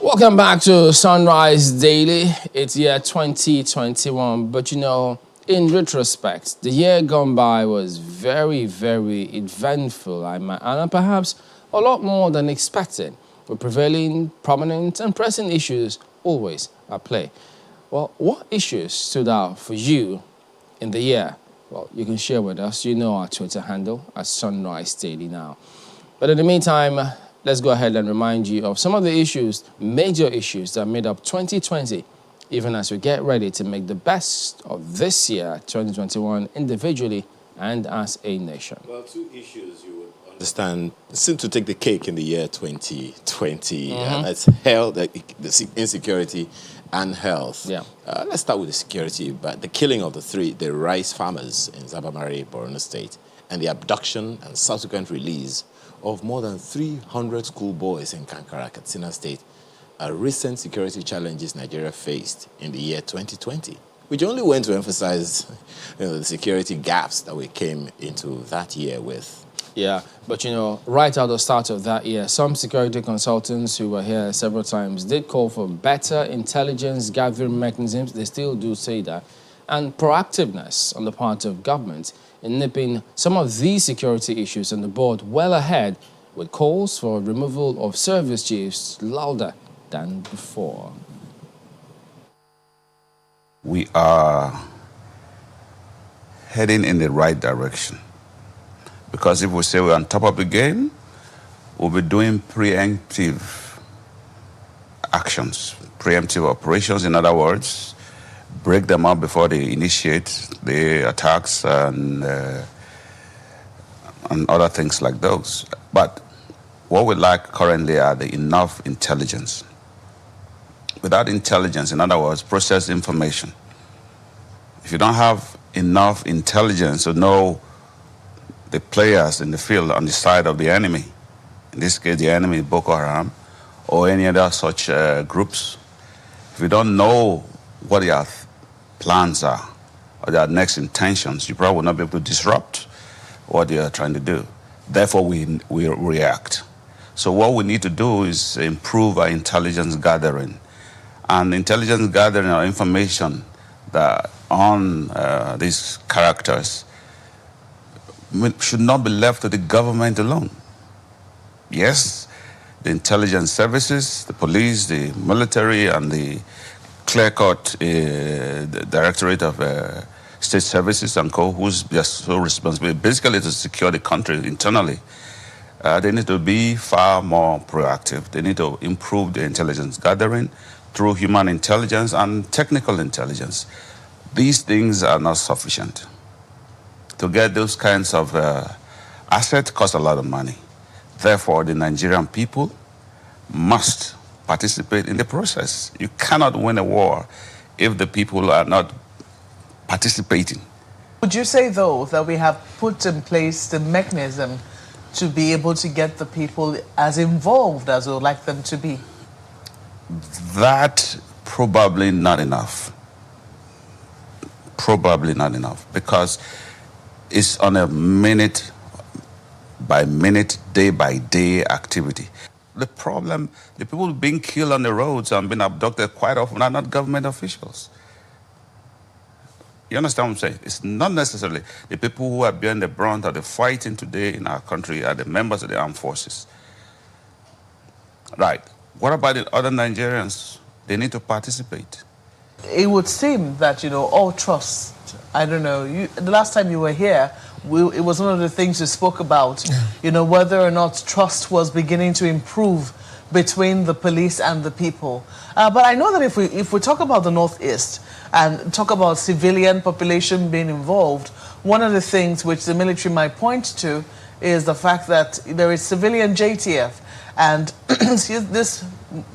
Welcome back to Sunrise Daily. It's year 2021, but in retrospect, the year gone by was very, very eventful, and perhaps a lot more than expected, with prevailing, prominent, and pressing issues always at play. Well, what issues stood out for you in the year? Well, you can share with us. You know our Twitter handle at Sunrise Daily now. But in the meantime, let's go ahead and remind you of some of the issues, major issues that made up 2020, even as we get ready to make the best of this year, 2021, individually and as a nation. Well, two issues you would understand seem to take the cake in the year 2020, and that's health, the insecurity and health. Yeah. Let's start with the security, but the killing of the rice farmers in Zabamari, Borno State, and the abduction and subsequent release of more than 300 schoolboys in Kankara, Katsina State, are recent security challenges Nigeria faced in the year 2020, which only went to emphasize the security gaps that we came into that year with. Yeah, but right at the start of that year, some security consultants who were here several times did call for better intelligence gathering mechanisms. They still do say that. And proactiveness on the part of government in nipping some of these security issues on the board well ahead, with calls for removal of service chiefs louder than before. We are heading in the right direction. Because if we say we're on top of the game, we'll be doing preemptive actions, preemptive operations, in other words, break them up before they initiate the attacks and other things like those. But what we lack currently are the enough intelligence. Without intelligence, in other words, process information. If you don't have enough intelligence to know the players in the field on the side of the enemy, in this case the enemy is Boko Haram or any other such groups, if you don't know what their plans are or their next intentions, you probably will not be able to disrupt what they are trying to do. Therefore, we react. So what we need to do is improve our intelligence gathering. And intelligence gathering or information that on these characters should not be left to the government alone. Yes, the intelligence services, the police, the military, and the clear-cut the Directorate of State Services and Co., who's just so responsible, basically to secure the country internally. They need to be far more proactive. They need to improve the intelligence gathering through human intelligence and technical intelligence. These things are not sufficient. To get those kinds of assets cost a lot of money. Therefore, the Nigerian people must participate in the process. You cannot win a war if the people are not participating. Would you say, though, that we have put in place the mechanism to be able to get the people as involved as we would like them to be? That probably not enough. Probably not enough, because it's on a minute by minute, day by day activity. The problem, the people being killed on the roads and being abducted quite often are not government officials. You understand what I'm saying? It's not necessarily the people who are bearing the brunt of the fighting today in our country are the members of the armed forces. Right. What about the other Nigerians? They need to participate. It would seem that, all trust, I don't know, the last time you were here, it was one of the things you spoke about, whether or not trust was beginning to improve between the police and the people. But I know that if we talk about the Northeast and talk about civilian population being involved, one of the things which the military might point to is the fact that there is civilian JTF, and this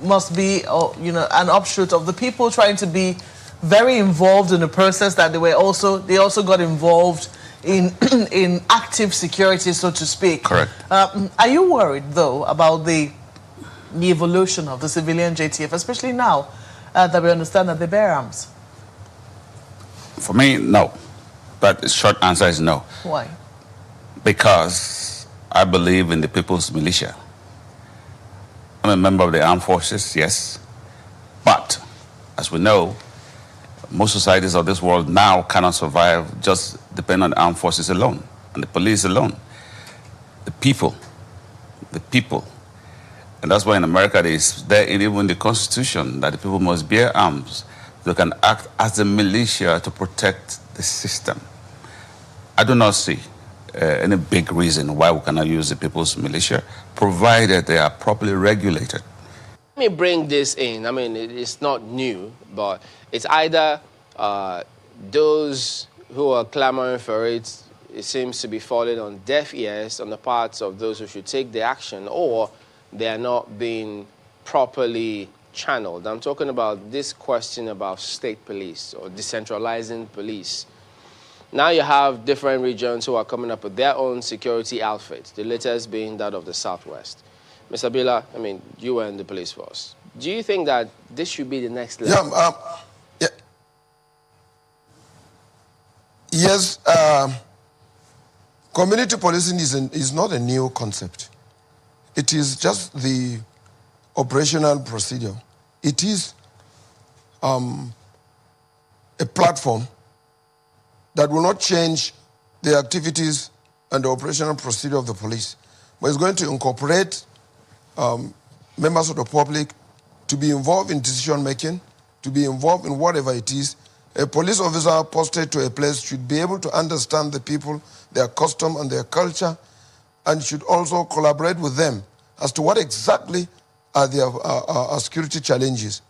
must be, an offshoot of the people trying to be very involved in the process, that they also got involved in active security, so to speak. Correct. Are you worried, though, about the evolution of the civilian JTF, especially now that we understand that they bear arms? For me, no. But the short answer is no. Why? Because I believe in the people's militia. I'm a member of the armed forces, yes. But, as we know, most societies of this world now cannot survive just depending on the armed forces alone and the police alone. The people. And that's why in America there even in the Constitution that the people must bear arms. They can act as a militia to protect the system. I do not see any big reason why we cannot use the people's militia, provided they are properly regulated. Let me bring this in. I mean, it's not new, but it's either those who are clamoring for it, it seems to be falling on deaf ears on the parts of those who should take the action, or they are not being properly channeled. I'm talking about this question about state police or decentralizing police. Now you have different regions who are coming up with their own security outfits, the latest being that of the Southwest. Mr. Bila, I mean, you were in the police force. Do you think that this should be the next level? Yeah, yes, community policing is not a new concept. It is just the operational procedure. It is a platform that will not change the activities and the operational procedure of the police, but it's going to incorporate members of the public to be involved in decision-making, to be involved in whatever it is. A police officer posted to a place should be able to understand the people, their custom and their culture, and should also collaborate with them as to what exactly are their security challenges.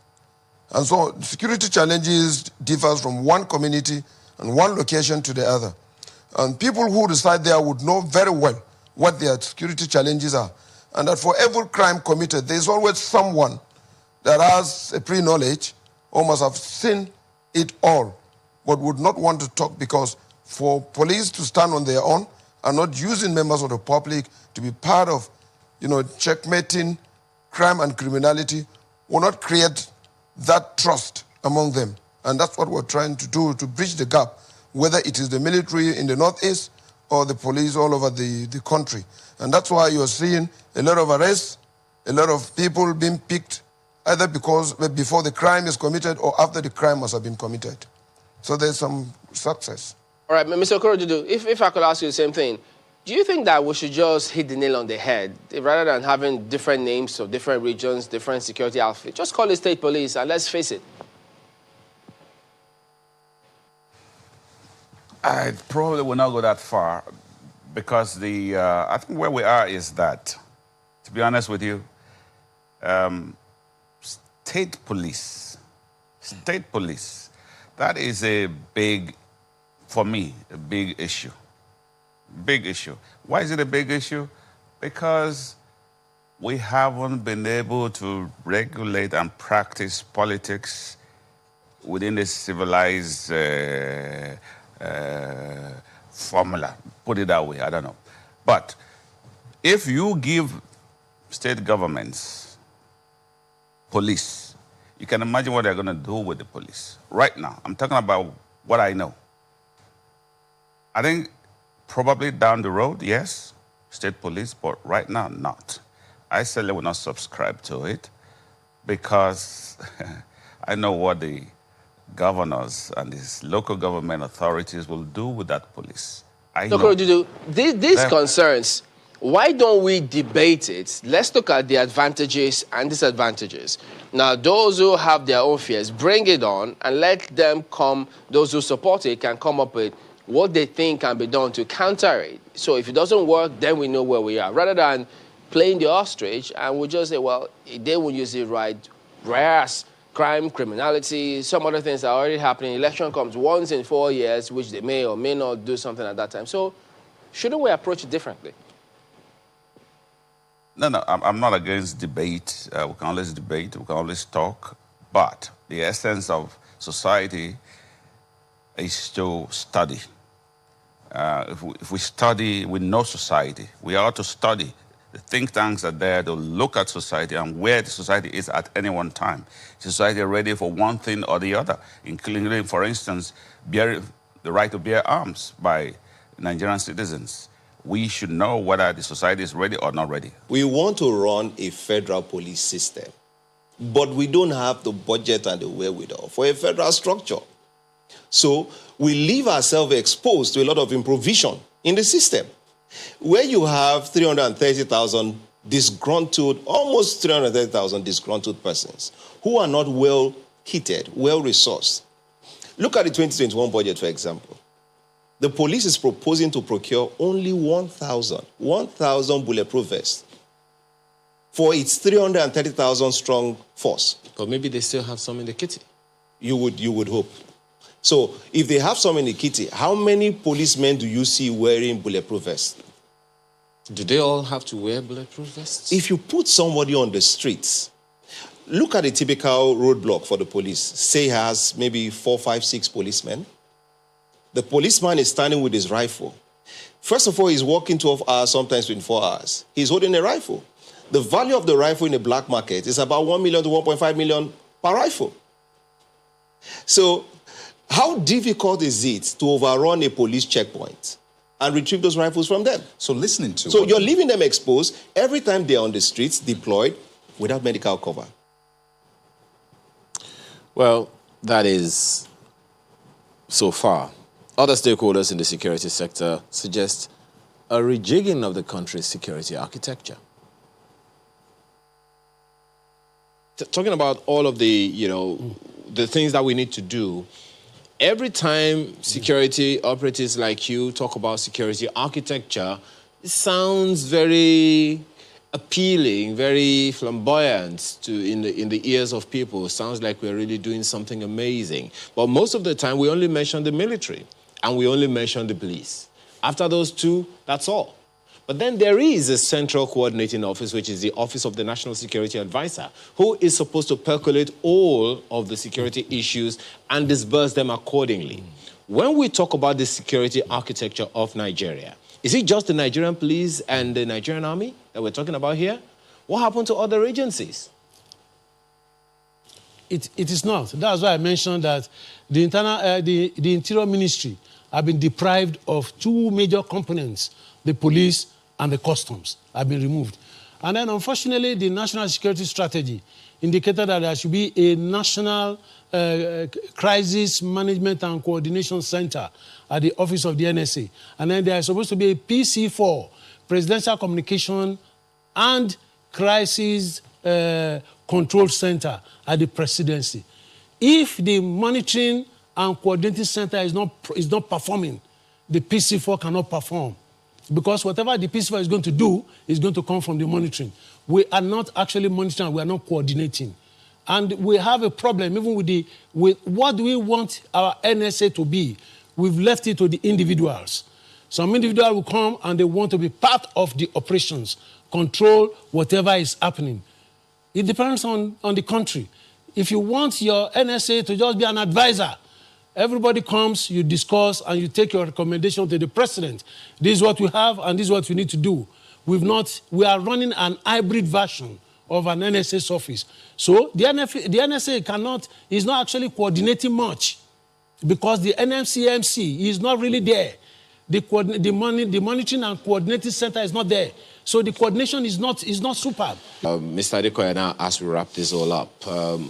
And so security challenges differ from one community and one location to the other. And people who reside there would know very well what their security challenges are. And that for every crime committed, there's always someone that has a pre-knowledge or must have seen it all, but would not want to talk, because for police to stand on their own and not using members of the public to be part of, checkmating crime and criminality will not create that trust among them. And that's what we're trying to do, to bridge the gap, whether it is the military in the Northeast or the police all over the country. And that's why you're seeing a lot of arrests, a lot of people being picked, either before the crime is committed or after the crime must have been committed. So there's some success. All right, Mr. Okorodudu, if I could ask you the same thing, do you think that we should just hit the nail on the head rather than having different names of different regions, different security outfits? Just call it state police and let's face it. I probably will not go that far, because I think where we are is that, to be honest with you, state police, that is for me, a big issue. Big issue. Why is it a big issue? Because we haven't been able to regulate and practice politics within a civilized formula. Put it that way, I don't know. But if you give state governments police, you can imagine what they're going to do with the police. Right now, I'm talking about what I know. I think probably down the road, yes, state police, but right now, not. I certainly will not subscribe to it, because I know what the governors and these local government authorities will do with that police. These concerns, why don't we debate it? Let's look at the advantages and disadvantages. Now, those who have their own fears, bring it on and let them come. Those who support it can come up with what they think can be done to counter it. So if it doesn't work, then we know where we are, rather than playing the ostrich and we just say, well, they won't use it right. Whereas crime, criminality, some other things are already happening. Election comes once in 4 years, which they may or may not do something at that time. So shouldn't we approach it differently? No, I'm not against debate. We can always debate, we can always talk. But the essence of society is to study. If we study, we know society. We ought to study. The think tanks are there to look at society and where the society is at any one time. Is society ready for one thing or the other, including, for instance, the right to bear arms by Nigerian citizens? we should know whether the society is ready or not ready. We want to run a federal police system, but we don't have the budget and the wherewithal for a federal structure. So we leave ourselves exposed to a lot of improvisation in the system. Where you have 330,000 disgruntled, almost 330,000 disgruntled persons who are not well heated, well resourced. Look at the 2021 budget, for example. The police is proposing to procure only 1,000 bulletproof vests for its 330,000 strong force. But maybe they still have some in the kitty. You would hope. So if they have some in the kitty, how many policemen do you see wearing bulletproof vests? Do they all have to wear bulletproof vests? If you put somebody on the streets, look at a typical roadblock for the police. Say has maybe 4, 5, 6 policemen. The policeman is standing with his rifle. First of all, he's working 12 hours, sometimes 24 hours. He's holding a rifle. The value of the rifle in the black market is about 1 million to 1.5 million per rifle. So how difficult is it to overrun a police checkpoint and retrieve those rifles from them? So listening to... So you're leaving them exposed every time they're on the streets, deployed, without medical cover. Well, that is so far. Other stakeholders in the security sector suggest a rejigging of the country's security architecture. Talking about all of the, the things that we need to do, every time security operatives like you talk about security architecture, it sounds very appealing, very flamboyant in the ears of people. It sounds like we're really doing something amazing. But most of the time, we only mention the military and we only mention the police. After those two, that's all. But then there is a central coordinating office, which is the Office of the National Security Advisor, who is supposed to percolate all of the security issues and disperse them accordingly. When we talk about the security architecture of Nigeria, is it just the Nigerian police and the Nigerian army that we're talking about here? What happened to other agencies? It is not. That's why I mentioned that the Interior Ministry have been deprived of two major components, the police and the customs have been removed. And then, unfortunately, the National Security Strategy indicated that there should be a national crisis management and coordination center at the office of the NSA. And then there is supposed to be a PC4, Presidential Communication and Crisis Control Center at the presidency. If the monitoring and coordinating center is not performing, the PC4 cannot perform. Because whatever the PC4 is going to do is going to come from the monitoring. We are not actually monitoring, we are not coordinating. And we have a problem even with what do we want our NSA to be. We've left it to the individuals. Some individual will come and they want to be part of the operations, control whatever is happening. It depends on the country. If you want your NSA to just be an advisor, everybody comes, you discuss, and you take your recommendation to the president. This is what we have, and this is what we need to do. We are running an hybrid version of an NSA's office. So the NSA is not actually coordinating much because the NMCMC is not really there. The monitoring and coordinating center is not there. So the coordination is not superb. Mr. Adekoya, now as we wrap this all up,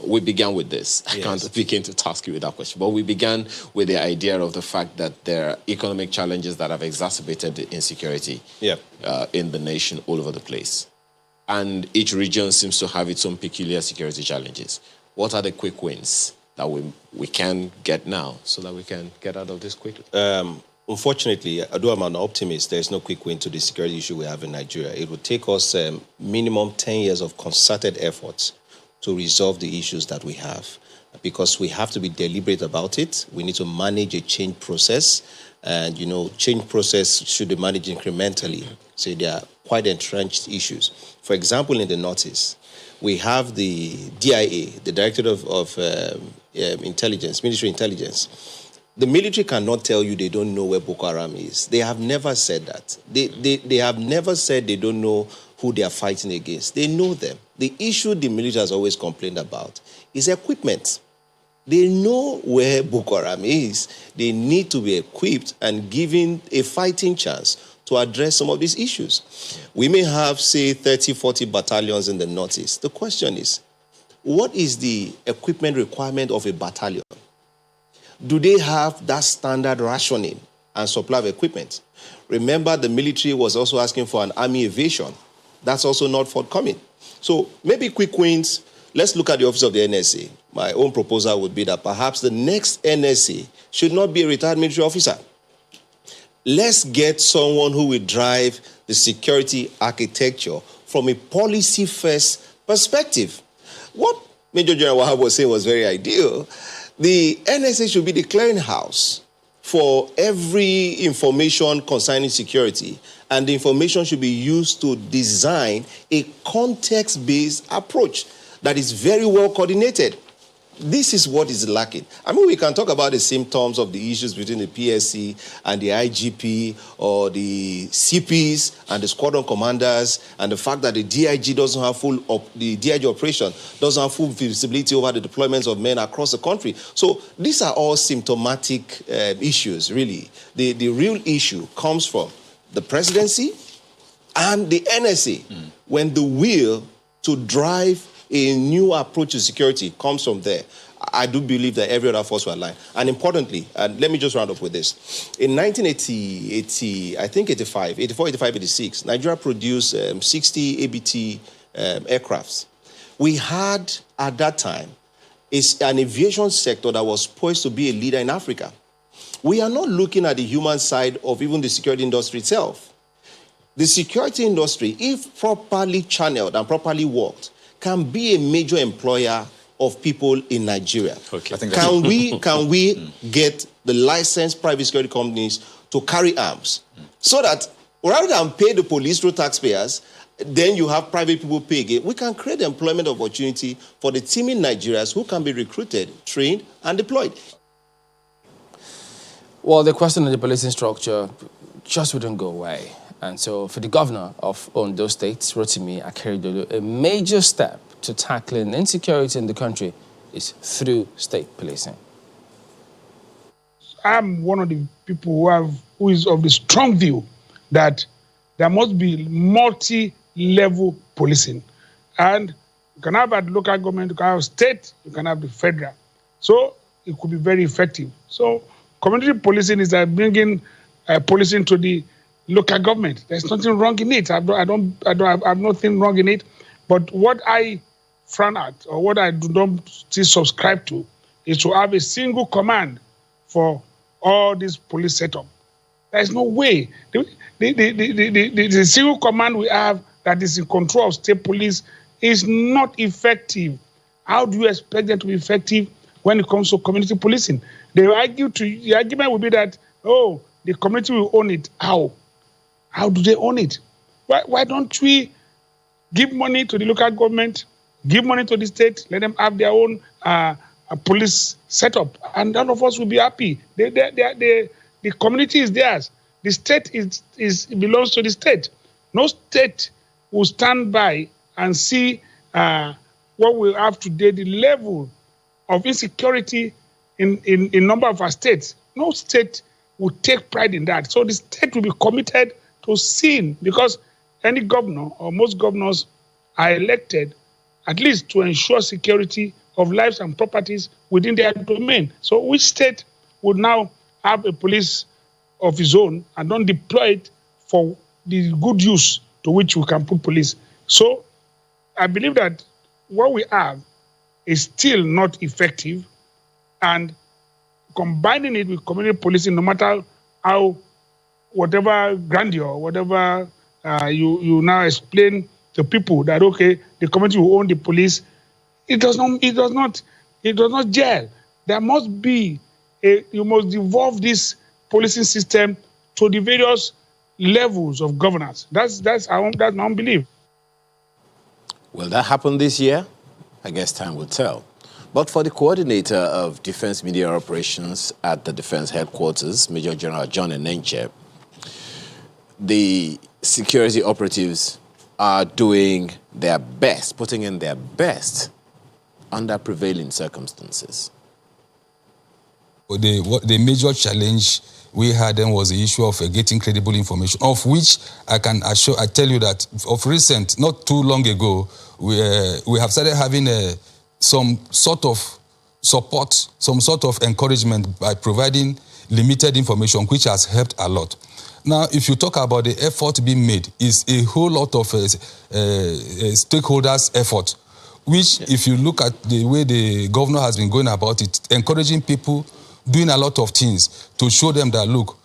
we began with this. Yes. I can't begin to task you with that question, but we began with the idea of the fact that there are economic challenges that have exacerbated the insecurity in the nation all over the place. And each region seems to have its own peculiar security challenges. What are the quick wins that we can get now so that we can get out of this quickly? Unfortunately, although I'm an optimist, there's no quick win to the security issue we have in Nigeria. It would take us minimum 10 years of concerted efforts to resolve the issues that we have, because we have to be deliberate about it. We need to manage a change process, and, change process should be managed incrementally. So there are quite entrenched issues. For example, in the Northeast, we have the DIA, the Directorate of Intelligence, Military Intelligence. The military cannot tell you they don't know where Boko Haram is. They have never said that. They have never said they don't know who they are fighting against. They know them. The issue the military has always complained about is equipment. They know where Boko Haram is. They need to be equipped and given a fighting chance to address some of these issues. We may have, say, 30, 40 battalions in the Northeast. The question is, what is the equipment requirement of a battalion? Do they have that standard rationing and supply of equipment? Remember, the military was also asking for an army aviation. That's also not forthcoming. So maybe quick wins. Let's look at the office of the NSA. My own proposal would be that perhaps the next NSA should not be a retired military officer. Let's get someone who will drive the security architecture from a policy-first perspective. What Major General Wahab was saying was very ideal. The NSA should be the clearinghouse for every information concerning security, and the information should be used to design a context-based approach that is very well coordinated. This is what is lacking. I mean, we can talk about the symptoms of the issues between the PSC and the IGP, or the CPs and the squadron commanders, and the fact that the DIG doesn't have the DIG operation doesn't have full visibility over the deployments of men across the country. So these are all symptomatic issues, really. The real issue comes from the presidency and the NSA when the will to drive a new approach to security comes from there. I do believe that every other force will align. And importantly, let me just round up with this. In 1980, I think 85, 86, Nigeria produced 60 ABT aircrafts. We had, at that time, an aviation sector that was poised to be a leader in Africa. We are not looking at the human side of even the security industry itself. The security industry, if properly channeled and properly worked, can be a major employer of people in Nigeria. Okay. Can we get the licensed private security companies to carry arms so that rather than pay the police through taxpayers, then you have private people paying it? We can create employment opportunity for the teaming Nigerians who can be recruited, trained, and deployed. Well, the question of the policing structure just wouldn't go away. And so for the governor of Ondo State, Rotimi Akeredolu, a major step to tackling insecurity in the country is through state policing. I'm one of the people who is of the strong view that there must be multi-level policing. And you can have at local government, you can have state, you can have the federal. So it could be very effective. So community policing is bringing policing to the local government. There's nothing wrong in it. I have nothing wrong in it. But what I frown at, or what I do not still subscribe to, is to have a single command for all this police setup. There's no way. The single command we have that is in control of state police is not effective. How do you expect them to be effective when it comes to community policing? The argument will be that, oh, the community will own it. How? How do they own it? Why don't we give money to the local government, give money to the state, let them have their own police setup, and all of us will be happy. The community is theirs. The state belongs to the state. No state will stand by and see what we have today, the level of insecurity in number of our states. No state will take pride in that. So the state will be committed to seeing, because any governor or most governors are elected at least to ensure security of lives and properties within their domain. So which state would now have a police of its own and don't deploy it for the good use to which we can put police? So I believe that what we have is still not effective, and combining it with community policing, no matter how, whatever grandeur, whatever you now explain to people that, okay, the community will own the police, it does not gel. There must be you must devolve this policing system to the various levels of governance. That's my belief. Will that happen this year? I guess time will tell. But for the coordinator of Defense Media Operations at the Defense Headquarters, Major General John Enenche, the security operatives are doing their best, putting in their best under prevailing circumstances. The major challenge we had then was the issue of getting credible information, of which I tell you that of recent, not too long ago, we have started having some sort of support, some sort of encouragement by providing limited information, which has helped a lot. Now, if you talk about the effort being made, it's a whole lot of stakeholders' effort, which, if you look at the way the governor has been going about it, encouraging people, doing a lot of things to show them that, look,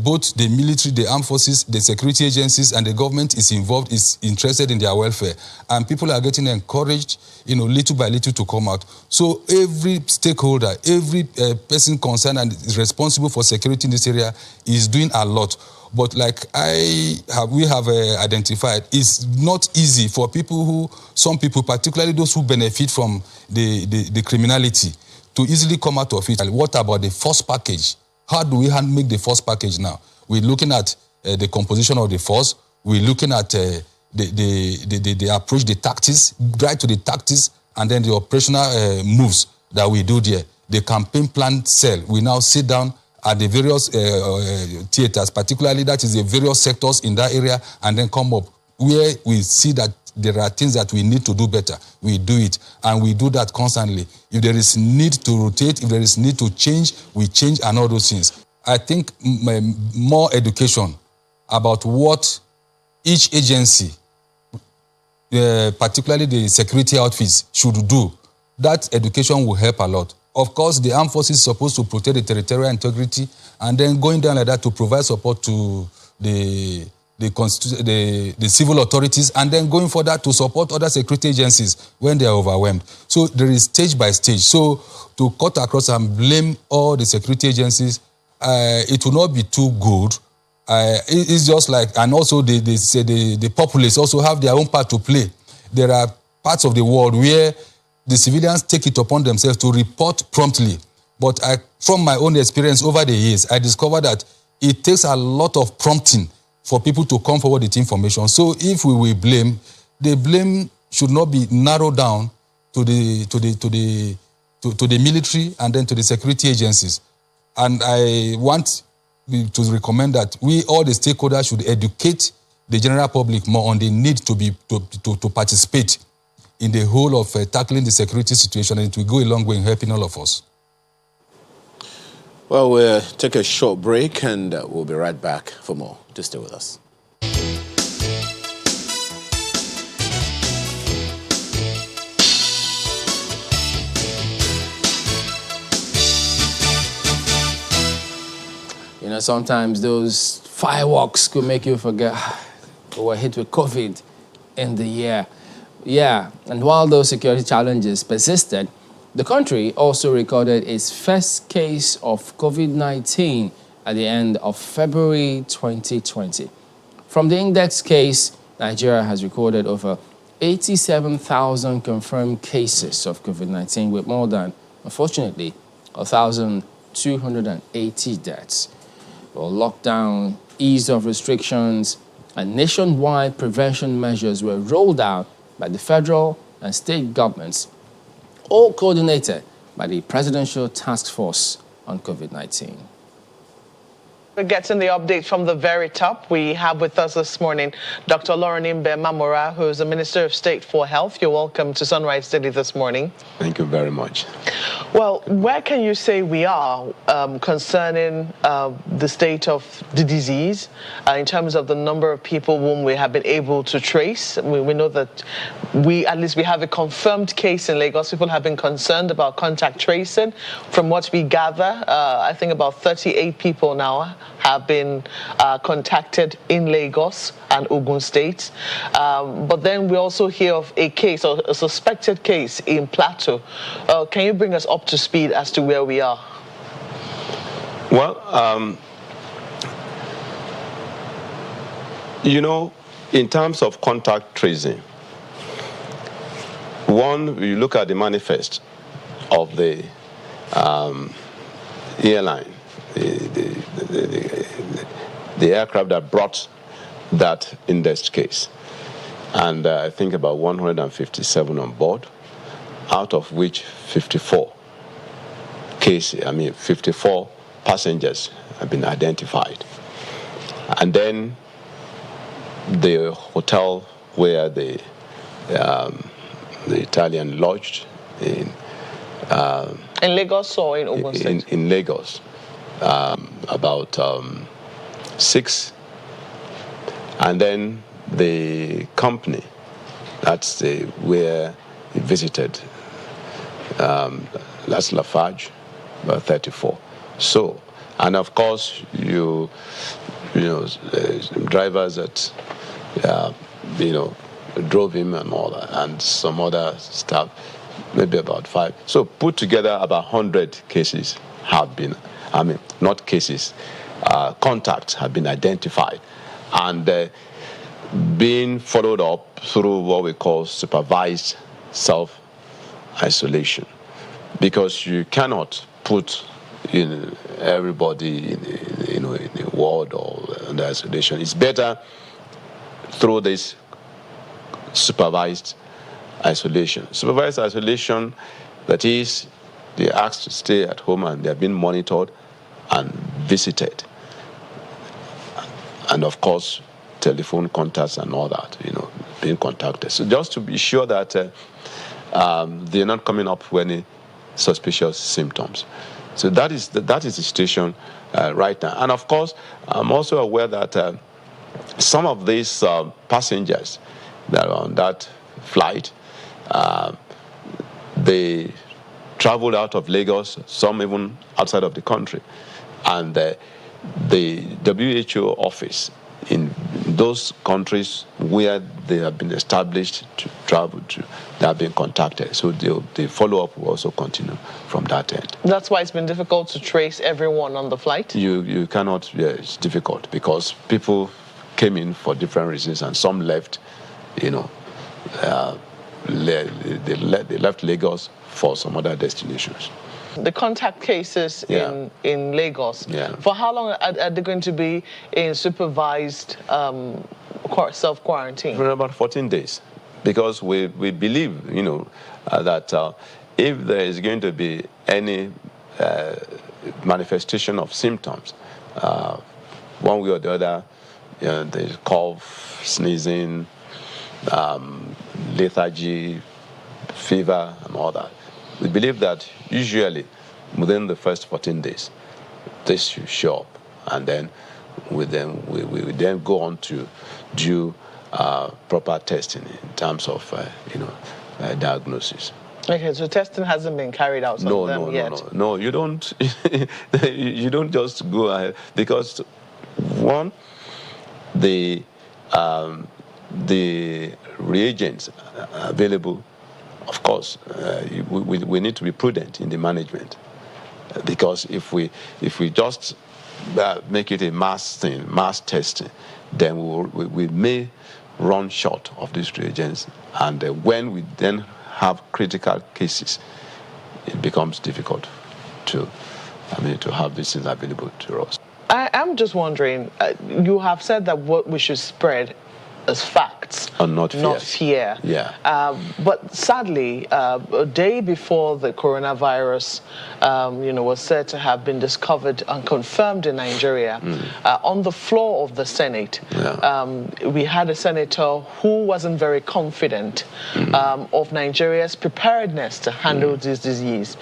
both the military, the armed forces, the security agencies, and the government is involved, is interested in their welfare. And people are getting encouraged, little by little to come out. So every stakeholder, every person concerned and is responsible for security in this area is doing a lot. But like we have identified, it's not easy for some people, particularly those who benefit from the criminality, to easily come out of it. What about the force package? How do we make the force package now? We're looking at the composition of the force. We're looking at the approach, the tactics, right to the tactics, and then the operational moves that we do there. The campaign plan cell, we now sit down at the various theaters, particularly that is the various sectors in that area, and then come up where we see that there are things that we need to do better. We do it, and we do that constantly. If there is need to rotate, if there is need to change, we change, and all those things. I think more education about what each agency, particularly the security outfits, should do, that education will help a lot. Of course, the armed forces is supposed to protect the territorial integrity, and then going down like that to provide support to the civil authorities, and then going for that to support other security agencies when they are overwhelmed. So there is stage by stage. So to cut across and blame all the security agencies, it will not be too good. It's just like, and also they say the populace also have their own part to play. There are parts of the world where the civilians take it upon themselves to report promptly. But from my own experience over the years, I discovered that it takes a lot of prompting for people to come forward with information. So if we will blame, the blame should not be narrowed down to the military and then to the security agencies. And I want to recommend that all the stakeholders should educate the general public more on the need to participate in the whole of tackling the security situation, and it will go a long way in helping all of us. Well, we'll take a short break, and we'll be right back for more. Just stay with us. Sometimes those fireworks could make you forget we were hit with COVID in the year. Yeah, and while those security challenges persisted, the country also recorded its first case of COVID-19 at the end of February 2020. From the index case, Nigeria has recorded over 87,000 confirmed cases of COVID-19 with more than, unfortunately, 1,280 deaths. Well, lockdown, ease of restrictions, and nationwide prevention measures were rolled out by the federal and state governments, all coordinated by the Presidential Task Force on COVID-19. We're getting the update from the very top. We have with us this morning Dr. Laurenimbe Mamora, who is the Minister of State for Health. You're welcome to Sunrise Daily this morning. Thank you very much. Well, where can you say we are concerning the state of the disease in terms of the number of people whom we have been able to trace? We know that we have a confirmed case in Lagos. People have been concerned about contact tracing. From what we gather, I think about 38 people now have been contacted in Lagos and Ogun State. But then we also hear of a case, or a suspected case in Plateau. Can you bring us up to speed as to where we are? Well, in terms of contact tracing, one, you look at the manifest of the airline, the aircraft that brought that indexed case. And I think about 157 on board, out of which 54 passengers have been identified. And then the hotel where the Italian lodged in Lagos or in Ogun State? In Lagos, about 6. And then the company, that's where he visited, that's Lafarge, about 34. So, and of course, you know, drivers that, drove him and all that, and some other stuff, maybe about 5. So put together about 100 cases have been, not cases, contacts have been identified and being followed up through what we call supervised self-isolation, because you cannot put everybody in a ward or under isolation. It's better through this supervised isolation. Supervised isolation, that is, they are asked to stay at home and they are being monitored and visited. And of course, telephone contacts and all that, being contacted. So just to be sure that they're not coming up with any suspicious symptoms. So that is the situation right now. And of course, I'm also aware that some of these passengers that are on that flight, they traveled out of Lagos, some even outside of the country. And the WHO office in those countries where they have been established to travel to, they have been contacted. So the follow-up will also continue from that end. That's why it's been difficult to trace everyone on the flight? You cannot, it's difficult because people came in for different reasons and some left, they left Lagos for some other destinations. The contact cases in Lagos, for how long are they going to be in supervised self-quarantine? For about 14 days, because we believe, that if there is going to be any manifestation of symptoms, one way or the other, the cough, sneezing, lethargy, fever, and all that. We believe that usually within the first 14 days, this should show up, and then we then go on to do proper testing in terms of diagnosis. Okay, so testing hasn't been carried out on them yet. No, you don't. You don't just go ahead because one, the reagents available. Of course, we need to be prudent in the management, because if we just make it a mass thing, mass testing, then we may run short of these reagents, and when we then have critical cases, it becomes difficult to have these things available to us. I'm just wondering, you have said that what we should spread as facts, and not fear. Yeah. But sadly, a day before the coronavirus, was said to have been discovered and confirmed in Nigeria, on the floor of the Senate, we had a senator who wasn't very confident of Nigeria's preparedness to handle this disease.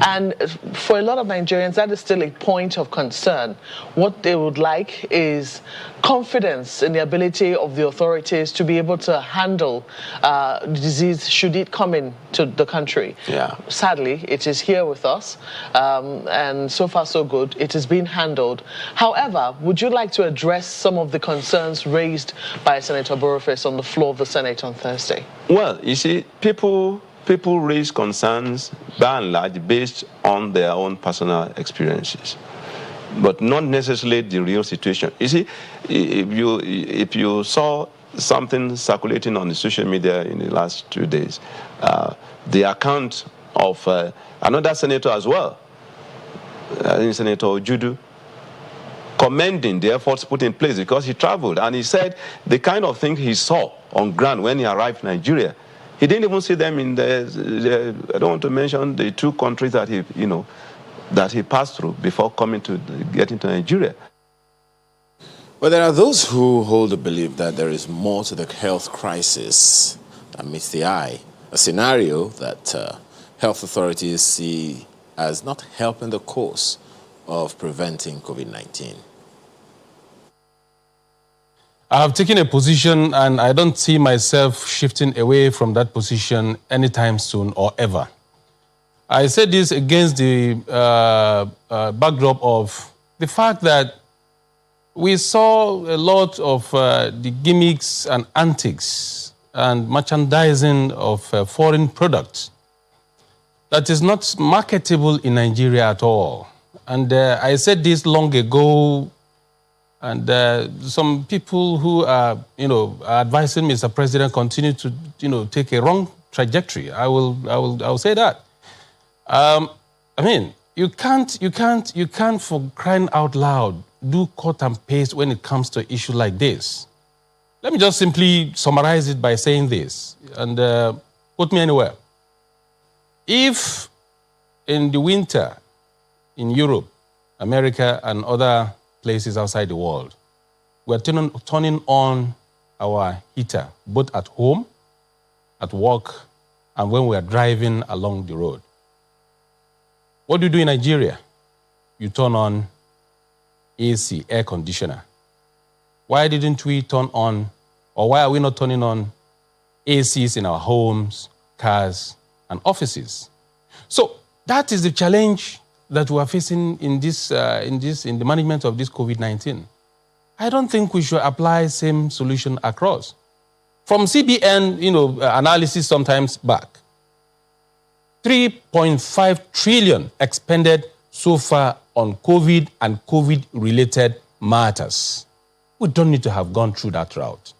And for a lot of Nigerians, that is still a point of concern. What they would like is confidence in the ability of the authorities to be able to handle the disease should it come into the country. Yeah. Sadly, it is here with us, and so far so good. It is being handled. However, would you like to address some of the concerns raised by Senator Boniface on the floor of the Senate on Thursday? Well, you see, people raise concerns by and large based on their own personal experiences, but not necessarily the real situation. You see, if you saw something circulating on the social media in the last 2 days, the account of another senator as well, Senator Ojudu, commending the efforts put in place because he traveled and he said the kind of thing he saw on ground when he arrived in Nigeria, he didn't even see them in I don't want to mention the 2 countries that he that he passed through before getting to Nigeria. But there are those who hold the belief that there is more to the health crisis that meets the eye, a scenario that health authorities see as not helping the cause of preventing COVID-19. I've taken a position and I don't see myself shifting away from that position anytime soon or ever. I said this against the backdrop of the fact that we saw a lot of the gimmicks and antics and merchandising of foreign products that is not marketable in Nigeria at all. And I said this long ago, and some people who are, advising Mr. President continue to, take a wrong trajectory. I will say that. I mean, you can't for crying out loud do cut and paste when it comes to an issue like this. Let me just simply summarize it by saying this, and put me anywhere. If in the winter in Europe, America, and other places outside the world, we're turning on our heater, both at home, at work, and when we're driving along the road. What do you do in Nigeria? You turn on AC, air conditioner. Why didn't we turn on, or why are we not turning on ACs in our homes, cars, and offices? So that is the challenge that we are facing in the management of this COVID-19. I don't think we should apply same solution across. From CBN, analysis sometimes back, 3.5 trillion expended so far on COVID and COVID-related matters. We don't need to have gone through that route.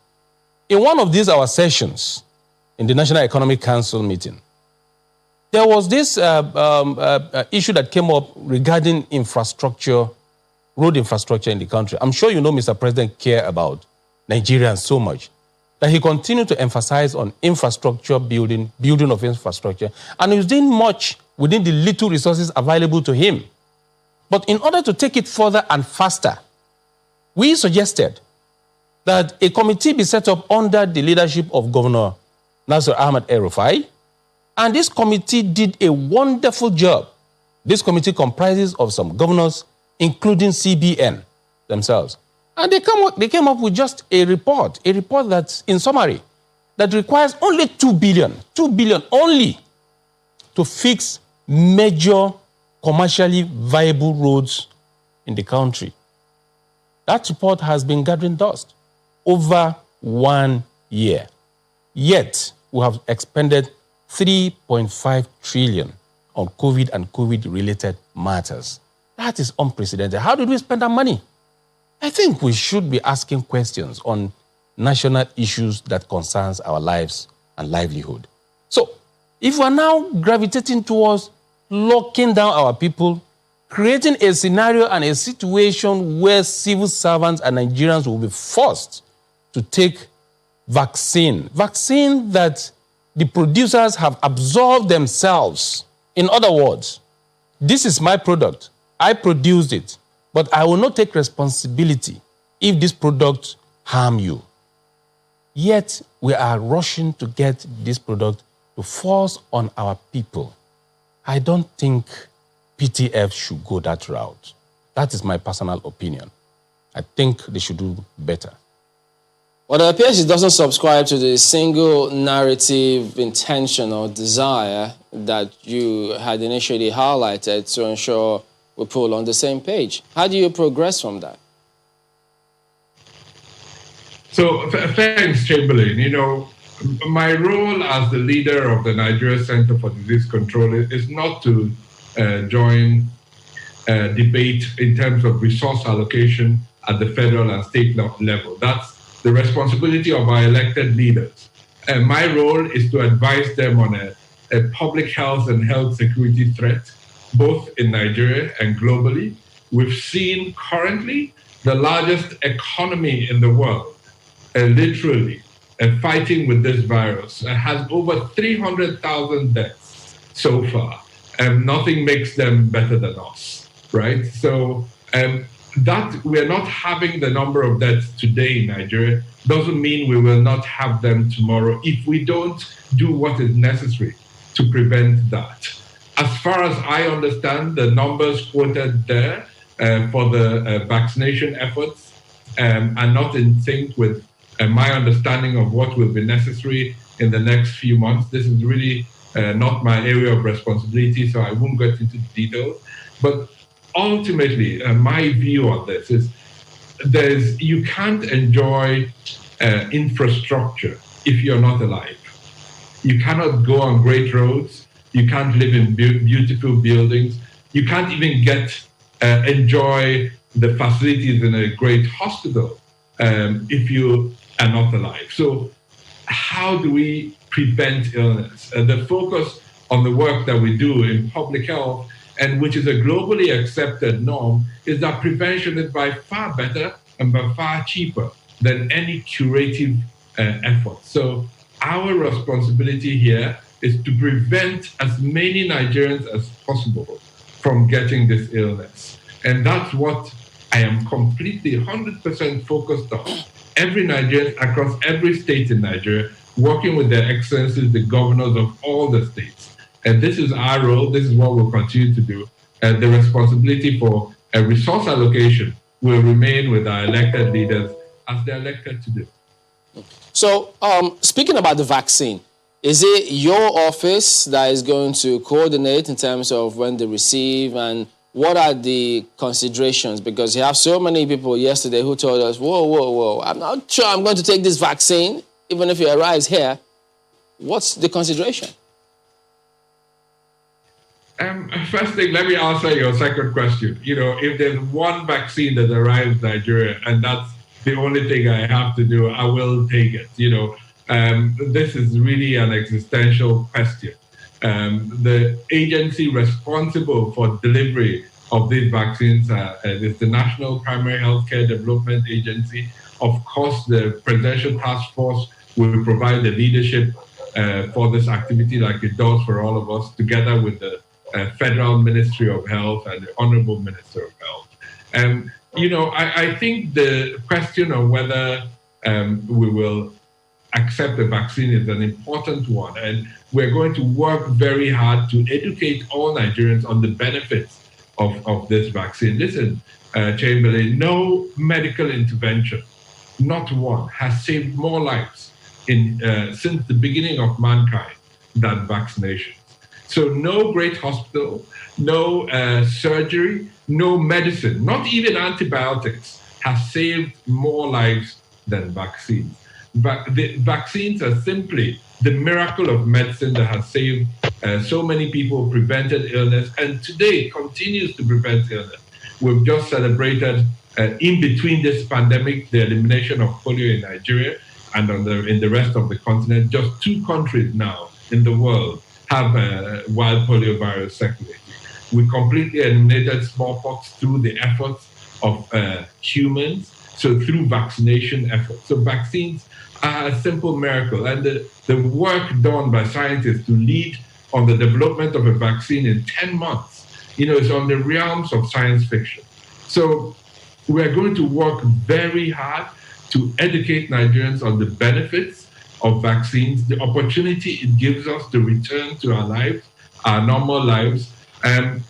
In one of these our sessions in the National Economic Council meeting, there was this issue that came up regarding infrastructure, road infrastructure in the country. I'm sure you know Mr. President care about Nigerians so much that he continued to emphasize on infrastructure building of infrastructure, and he was doing much within the little resources available to him. But in order to take it further and faster, we suggested that a committee be set up under the leadership of Governor Nasir Ahmed El-Rufai, and this committee did a wonderful job. This committee comprises of some governors, including CBN themselves. And they came up with just a report that's, in summary, that requires only 2 billion only to fix major commercially viable roads in the country. That report has been gathering dust over 1 year. Yet, we have expended 3.5 trillion on COVID and COVID-related matters. That is unprecedented. How did we spend our money? I think we should be asking questions on national issues that concerns our lives and livelihood. So, if we're now gravitating towards locking down our people, creating a scenario and a situation where civil servants and Nigerians will be forced to take vaccine that the producers have absorbed themselves. In other words, this is my product. I produced it, but I will not take responsibility if this product harm you. Yet, we are rushing to get this product to force on our people. I don't think PTF should go that route. That is my personal opinion. I think they should do better. Well, it appears it doesn't subscribe to the single narrative intention or desire that you had initially highlighted to ensure we pull on the same page. How do you progress from that? So, thanks, Chamberlain. My role as the leader of the Nigeria Center for Disease Control is not to join debate in terms of resource allocation at the federal and state level. That's the responsibility of our elected leaders. And my role is to advise them on a public health and health security threat, both in Nigeria and globally. We've seen currently the largest economy in the world, literally, fighting with this virus, has over 300,000 deaths so far. nothing makes them better than us, right? So that we're not having the number of deaths today in Nigeria doesn't mean we will not have them tomorrow if we don't do what is necessary to prevent that. As far as I understand, the numbers quoted there for the vaccination efforts are not in sync with my understanding of what will be necessary in the next few months. This is really not my area of responsibility, so I won't get into the details. But ultimately, my view on this is you can't enjoy infrastructure if you're not alive. You cannot go on great roads. You can't live in beautiful buildings. You can't even enjoy the facilities in a great hospital if you are not alive. So how do we prevent illness? The focus on the work that we do in public health, and which is a globally accepted norm, is that prevention is by far better and by far cheaper than any curative effort. So our responsibility here is to prevent as many Nigerians as possible from getting this illness. And that's what I am completely 100% focused on. Every Nigerian across every state in Nigeria, working with their excellencies, the governors of all the states. And this is our role. This is what we'll continue to do. The responsibility for a resource allocation will remain with our elected leaders as they're elected to do. So, speaking about the vaccine, is it your office that is going to coordinate in terms of when they receive, and what are the considerations? Because you have so many people yesterday who told us, whoa, I'm not sure I'm going to take this vaccine, even if it arrives here. What's the consideration? First thing, let me answer your second question. You know, if there's one vaccine that arrives in Nigeria and that's the only thing I have to do, I will take it. You know, this is really an existential question. The agency responsible for delivery of these vaccines is the National Primary Healthcare Development Agency. Of course, the Presidential Task Force will provide the leadership for this activity like it does for all of us, together with the Federal Ministry of Health and the Honorable Minister of Health. You know, I think the question of whether we will accept the vaccine is an important one. And we're going to work very hard to educate all Nigerians on the benefits of this vaccine. Listen, Chamberlain, no medical intervention, not one, has saved more lives since the beginning of mankind than vaccination. So no great hospital, no surgery, no medicine, not even antibiotics, has saved more lives than vaccines. The vaccines are simply the miracle of medicine that has saved so many people, prevented illness, and today continues to prevent illness. We've just celebrated, in between this pandemic, the elimination of polio in Nigeria and in the rest of the continent. Just 2 countries now in the world have wild polio virus circulating. We completely eliminated smallpox through the efforts of humans, so through vaccination efforts. So vaccines are a simple miracle, and the work done by scientists to lead on the development of a vaccine in 10 months, you know, is on the realms of science fiction. So we're going to work very hard to educate Nigerians on the benefits of vaccines, the opportunity it gives us to return to our lives, our normal lives. And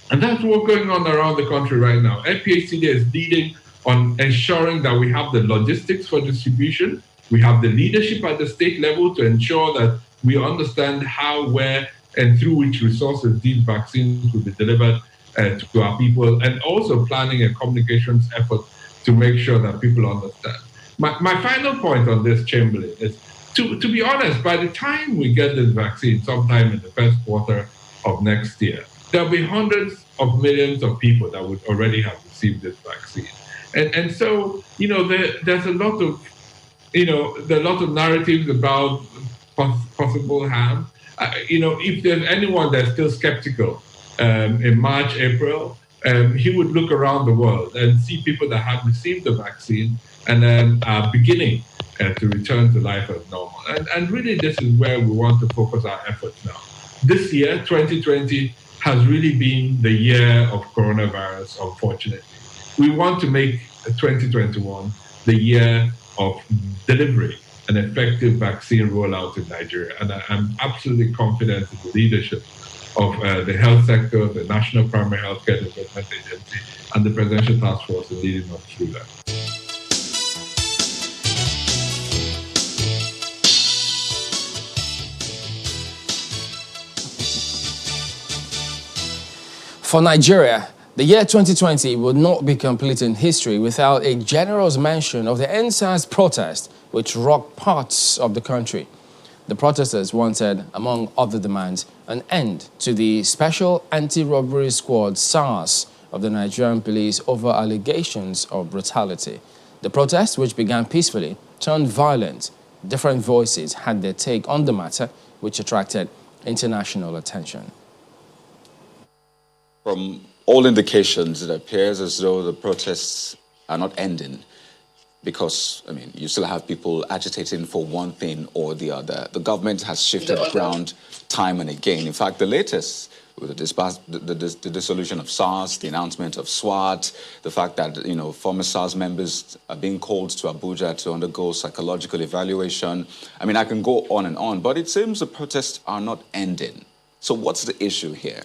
that's what's going on around the country right now. NPHCD is leading on ensuring that we have the logistics for distribution. We have the leadership at the state level to ensure that we understand how, where, and through which resources these vaccines will be delivered to our people, and also planning a communications effort to make sure that people understand. My final point on this, Chamberlain, is to be honest, by the time we get this vaccine sometime in the first quarter of next year, there'll be hundreds of millions of people that would already have received this vaccine. And so, you know, there's a lot of narratives about possible harm. You know, if there's anyone that's still skeptical in March, April, he would look around the world and see people that have received the vaccine and then are beginning to return to life as normal. And really, this is where we want to focus our efforts now. this year, 2020, has really been the year of coronavirus, unfortunately. We want to make 2021 the year of delivery an effective vaccine rollout in Nigeria. And I'm absolutely confident in the leadership of the health sector, the National Primary Healthcare Development Agency, and the Presidential Task Force in leading us through that. For Nigeria, the year 2020 will not be complete in history without a generous mention of the NSAS protest which rocked parts of the country. The protesters wanted, among other demands, an end to the Special Anti-Robbery Squad SARS of the Nigerian police over allegations of brutality. The protest, which began peacefully, turned violent. Different voices had their take on the matter, which attracted international attention. From all indications, it appears as though the protests are not ending because, I mean, you still have people agitating for one thing or the other. The government has shifted ground time and again. In fact, the latest, with the dissolution of SARS, the announcement of SWAT, the fact that, you know, former SARS members are being called to Abuja to undergo psychological evaluation. I mean, I can go on and on, but it seems the protests are not ending. So what's the issue here?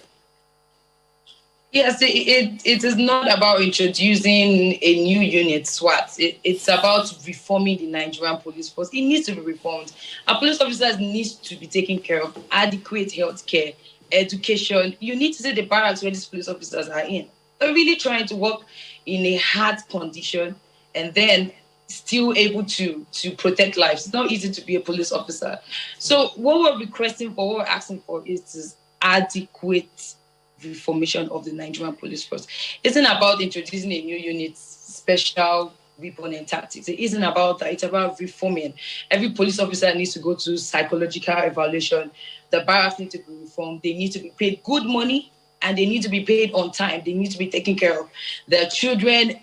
Yes, it is not about introducing a new unit, SWAT. It's about reforming the Nigerian police force. It needs to be reformed. Our police officers need to be taken care of, adequate health care, education. You need to see the barracks where these police officers are in. They're really trying to work in a hard condition and then still able to protect lives. It's not easy to be a police officer. So what we're requesting for, what we're asking for is adequate reformation of the Nigerian police force. It isn't about introducing a new unit, special weapon and tactics. It isn't about that. It's about reforming. Every police officer needs to go to psychological evaluation. The barracks need to be reformed. They need to be paid good money and they need to be paid on time. They need to be taken care of. Their children,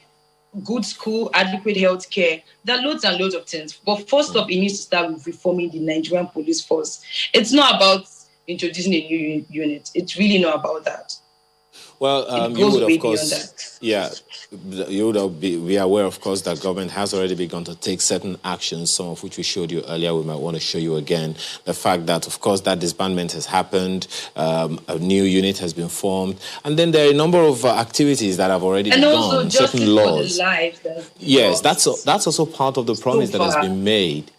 good school, adequate health care. There are loads and loads of things. But first off, it needs to start with reforming the Nigerian police force. It's not about introducing a new unit. It's really not about that. Well, you would, of course, you would be aware, of course, that government has already begun to take certain actions, some of which we showed you earlier. We might want to show you again. The fact that, of course, that disbandment has happened, a new unit has been formed, and then there are a number of activities that have already been done, certain laws. Yes, that's also part of the promise that has been made.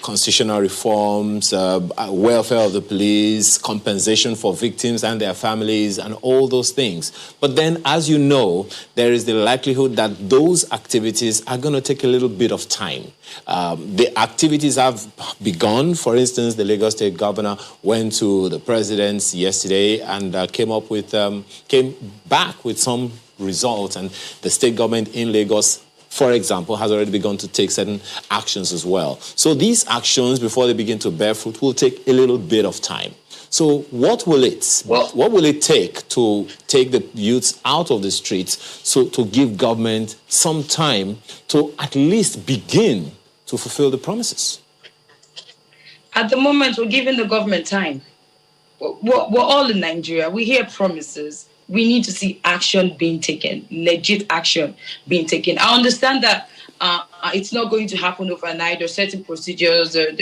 Constitutional reforms, welfare of the police, compensation for victims and their families, and all those things. But then, as you know, there is the likelihood that those activities are going to take a little bit of time. The activities have begun. For instance, the Lagos State Governor went to the president yesterday and came back with some results, and the state government in Lagos, for example, has already begun to take certain actions as well. So these actions, before they begin to bear fruit, will take a little bit of time. So what will it take to take the youths out of the streets, so to give government some time to at least begin to fulfill the promises? At the moment, we're giving the government time. We're all in Nigeria. We hear promises. We need to see action being taken, legit action being taken. I understand that it's not going to happen overnight. There are certain procedures, there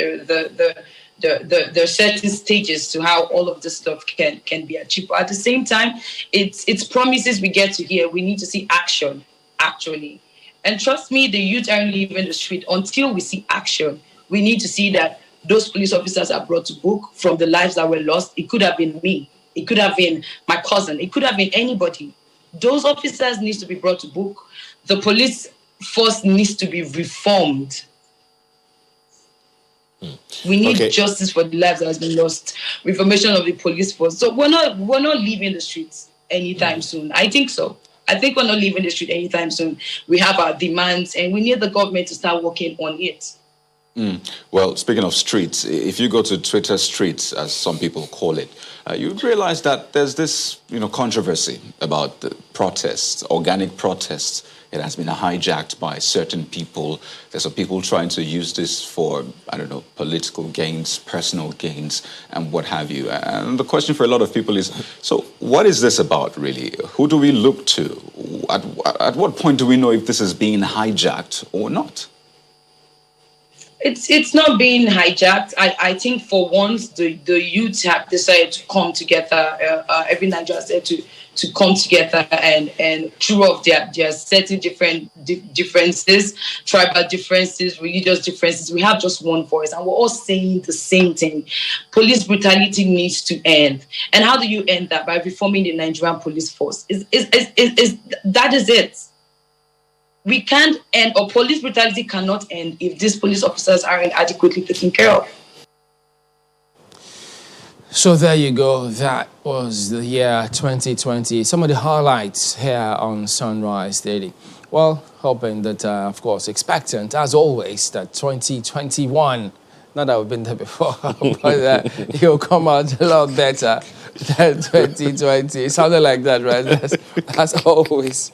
are certain stages to how all of this stuff can be achieved. But at the same time, it's promises we get to hear. We need to see action, actually. And trust me, the youth aren't leaving the street until we see action. We need to see that those police officers are brought to book from the lives that were lost. It could have been me. It could have been my cousin. It could have been anybody. Those officers need to be brought to book. The police force needs to be reformed. We need justice for the lives that has been lost. Reformation of the police force. So we're not leaving the streets anytime soon. I think so. I think we're not leaving the street anytime soon. We have our demands and we need the government to start working on it. Well, speaking of streets, if you go to Twitter streets, as some people call it, you'd realize that there's this, controversy about the protests, organic protests. It has been hijacked by certain people. There's some people trying to use this for, political gains, personal gains, and what have you. And the question for a lot of people is, so what is this about, really? Who do we look to? At what point do we know if this is being hijacked or not? It's not being hijacked. I think for once the youth have decided to come together. Every Nigerian said to come together and through off their certain differences, tribal differences, religious differences. We have just one voice, and we're all saying the same thing. Police brutality needs to end. And how do you end that? By reforming the Nigerian police force. That is it. We can't end, or police brutality cannot end if these police officers aren't adequately taken care of. So there you go. That was the year 2020. Some of the highlights here on Sunrise Daily. Well, hoping that, of course, expectant, as always, that 2021, not that we've been there before, but it'll come out a lot better than 2020. Something like that, right? That's always.